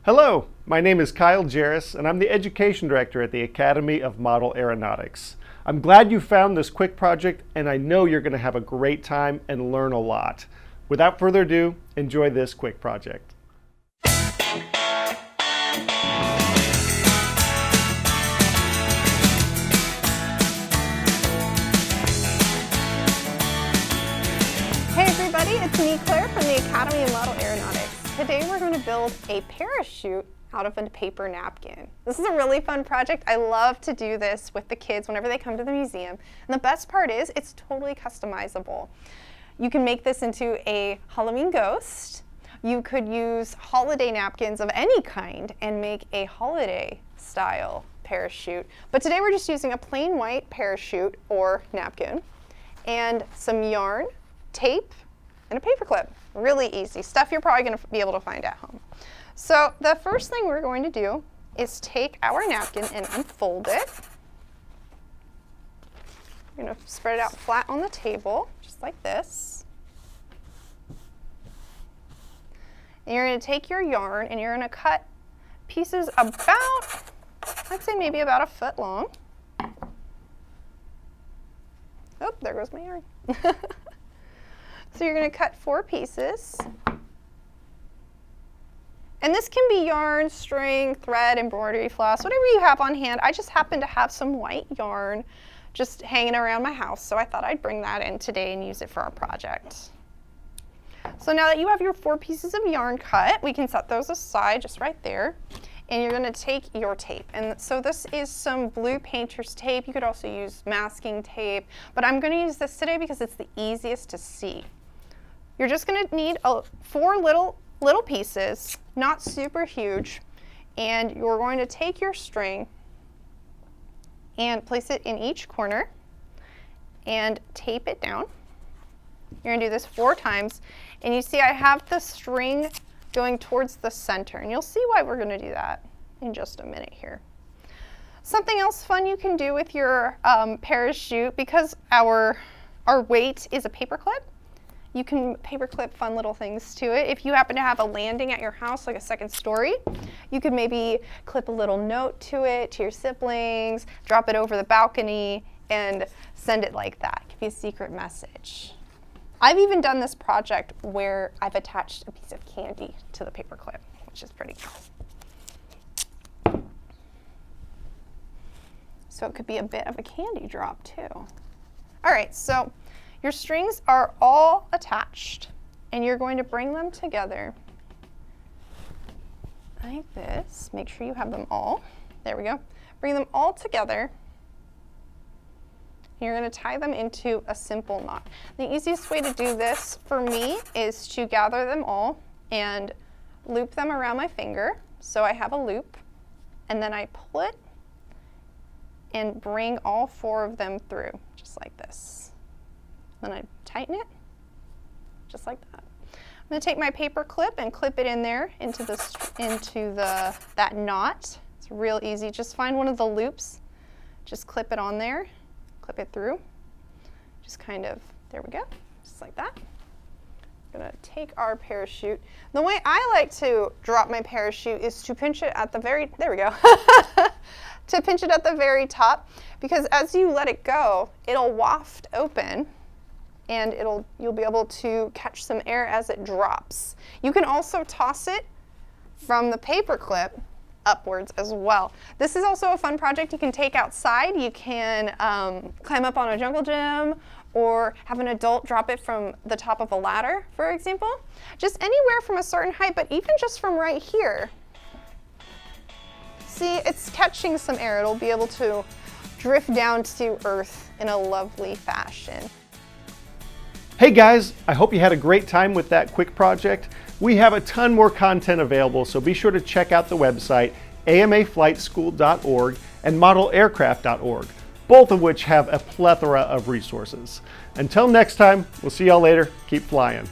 Hello, my name is Kyle Jarris, and I'm the Education Director at the Academy of Model Aeronautics. I'm glad you found this quick project, and I know you're going to have a great time and learn a lot. Without further ado, enjoy this quick project. Hey everybody, it's me, Claire, from the Academy of Model Aeronautics. Today we're going to build a parachute out of a paper napkin. This is a really fun project. I love to do this with the kids whenever they come to the museum. And the best part is it's totally customizable. You can make this into a Halloween ghost. You could use holiday napkins of any kind and make a holiday style parachute. But today we're just using a plain white parachute or napkin and some yarn, tape, and a paper clip. Really easy stuff you're probably going to be able to find at home. So the first thing we're going to do is take our napkin and unfold it. You're going to spread it out flat on the table, just like this. And you're going to take your yarn and you're going to cut pieces about, I'd say maybe about a foot long. Oh, there goes my yarn. So you're going to cut 4 pieces. And this can be yarn, string, thread, embroidery, floss, whatever you have on hand. I just happen to have some white yarn just hanging around my house, so I thought I'd bring that in today and use it for our project. So now that you have your 4 pieces of yarn cut, we can set those aside just right there. And you're going to take your tape. And so this is some blue painter's tape. You could also use masking tape, but I'm going to use this today because it's the easiest to see. You're just going to need 4 little pieces, not super huge, and you're going to take your string and place it in each corner and tape it down. You're going to do this 4 times, and you see I have the string going towards the center, and you'll see why we're going to do that in just a minute here. Something else fun you can do with your parachute, because our weight is a paper clip. You can paper clip fun little things to it. If you happen to have a landing at your house, like a 2nd story, you could maybe clip a little note to it, to your siblings, drop it over the balcony, and send it like that. Give you a secret message. I've even done this project where I've attached a piece of candy to the paper clip, which is pretty cool. So it could be a bit of a candy drop too. All right, so your strings are all attached, and you're going to bring them together like this. Make sure you have them all. There we go. Bring them all together. You're going to tie them into a simple knot. The easiest way to do this for me is to gather them all and loop them around my finger. So I have a loop, and then I pull it and bring all 4 of them through, just like this. Then I tighten it, just like that. I'm going to take my paper clip and clip it in there into that knot. It's real easy. Just find one of the loops, just clip it on there, clip it through. Just kind of, there we go, just like that. I'm going to take our parachute. The way I like to drop my parachute is to pinch it at the very, there we go, to pinch it at the very top, because as you let it go, it'll waft open, and you'll be able to catch some air as it drops. You can also toss it from the paper clip upwards as well. This is also a fun project you can take outside. You can climb up on a jungle gym, or have an adult drop it from the top of a ladder, for example. Just anywhere from a certain height, but even just from right here. See, it's catching some air. It'll be able to drift down to Earth in a lovely fashion. Hey guys, I hope you had a great time with that quick project. We have a ton more content available, so be sure to check out the website amaflightschool.org and modelaircraft.org, both of which have a plethora of resources. Until next time, we'll see y'all later. Keep flying.